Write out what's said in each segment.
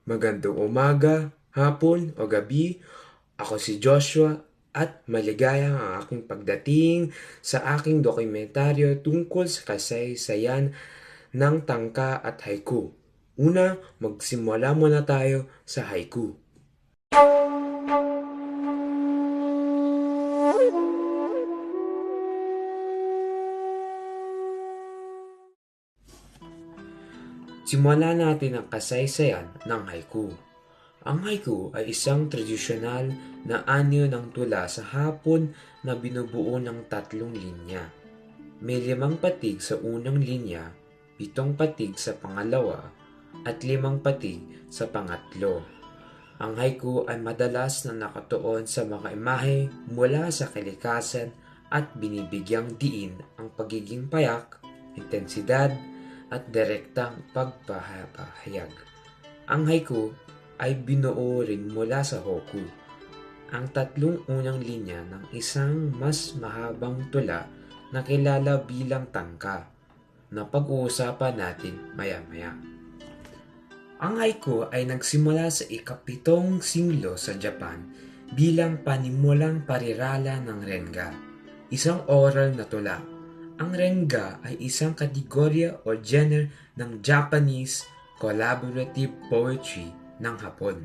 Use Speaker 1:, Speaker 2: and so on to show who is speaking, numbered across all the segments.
Speaker 1: magandang umaga, hapon o gabi. Ako si Joshua at maligaya ang aking pagdating sa aking dokumentaryo tungkol sa kasaysayan ng tangka at haiku. Una, magsimula muna tayo sa haiku. Simulan natin ang kasaysayan ng haiku. Ang haiku ay isang tradisyonal na anyo ng tula sa hapon na binubuo ng 3 linya. May 5 patig sa unang linya, 7 patig sa pangalawa, at 5 patig sa pangatlo. Ang haiku ay madalas na nakatuon sa mga imahe mula sa kalikasan at binibigyang diin ang pagiging payak, intensidad, at direktang pagpapahayag. Ang haiku ay binuo rin mula sa hokku, ang 3 unang linya ng isang mas mahabang tula na kilala bilang tangka, na pag-uusapan natin maya-maya. Ang haiku ay nagsimula sa ika-7 siglo sa Japan bilang panimulang parirala ng renga, isang oral na tula. Ang renga ay isang kategorya o genre ng Japanese collaborative poetry ng Hapon.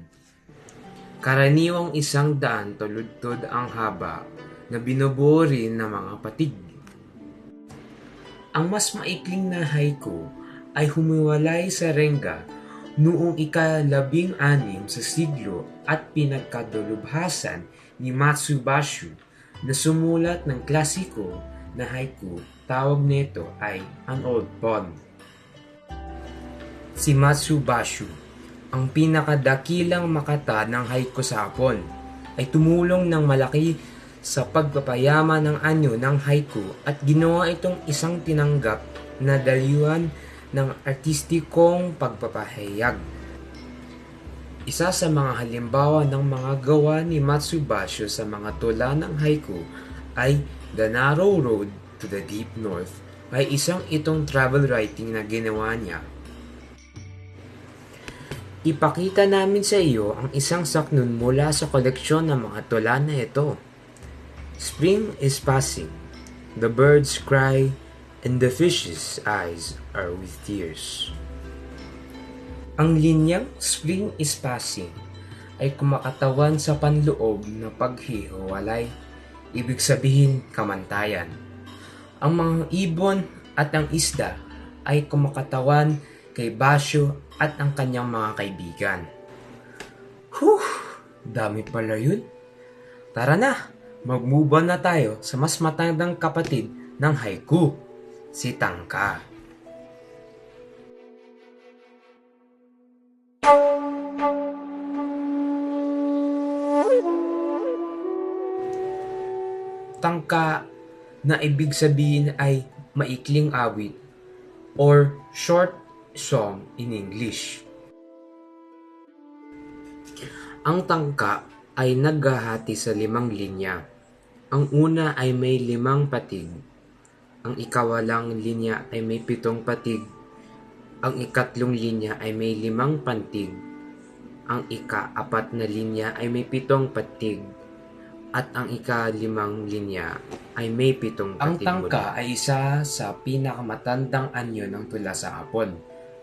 Speaker 1: Karaniwang 100 tuludtod ang haba na binubuo rin ng mga patig. Ang mas maikling na haiku ay humiwalay sa renga noong ika-16 sa siglo at pinagkadalubhasan ni Matsubashu na sumulat ng klasiko na haiku. Tawag nito ay an old poem. Si Matsubashu, ang pinakadakilang makata ng haiku sa Hapon, ay tumulong ng malaki sa pagpapayaman ng anyo ng haiku at ginawa itong isang tinanggap na daliwan ng artistikong pagpapahayag. Isa sa mga halimbawa ng mga gawa ni Matsubashu sa mga tula ng haiku ay The Narrow Road to the Deep North, ay isang itong travel writing na ginawa niya. Ipakita namin sa iyo ang isang saknun mula sa koleksyon ng mga tula na ito. Spring is passing, the birds cry, and the fish's eyes are with tears. Ang linyang Spring is passing ay kumakatawan sa panloob na paghihiwalay, ibig sabihin kamantayan. Ang mga ibon at ang isda ay kumakatawan kay Basho at ang kanyang mga kaibigan. Dami pala yun. Tara na, mag-move on na tayo sa mas matandang kapatid ng haiku, si Tangka. Tangka na ibig sabihin ay maikling awit or short song in English. Ang tangka ay naghahati sa 5 linya. Ang una ay may 5 patig. Ang ikawalang linya ay may 7 patig. Ang ikatlong linya ay may 5 pantig. Ang ika-4 na linya ay may 7 patig. At ang ika-5 linya ay may 7 patig. Ang tangka ay isa sa pinakamatandang anyo ng tula sa Hapon.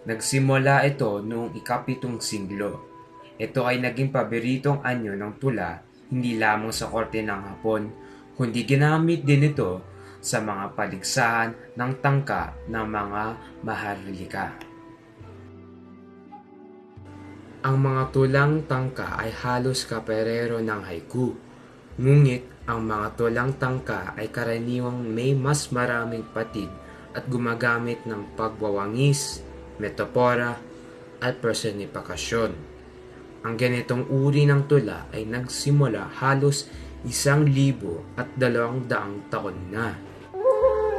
Speaker 1: Nagsimula ito noong ika-7 siglo. Ito ay naging paboritong anyo ng tula hindi lamang sa korte ng Hapon, kundi ginamit din ito sa mga paligsahan ng tangka ng mga maharlika. Ang mga tulang tangka ay halos kaparehero ng haiku. Ngunit ang mga tulang tangka ay karaniwang may mas maraming patig at gumagamit ng pagwawangis, metapora, at personifikasyon. Ang ganitong uri ng tula ay nagsimula halos 1,200 taon na.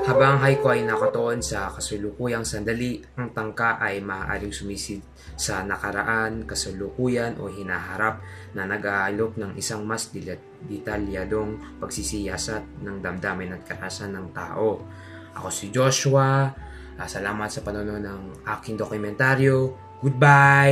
Speaker 1: Habang ang haiku ay nakatuon sa kasulukuyang sandali, ang tangka ay maaaring sumisid sa nakaraan, kasalukuyan o hinaharap na nag-aalok ng isang mas detalyadong pagsisiyasat ng damdamin at karanasan ng tao. Ako si Joshua. Salamat sa panonood ng aking dokumentaryo. Goodbye!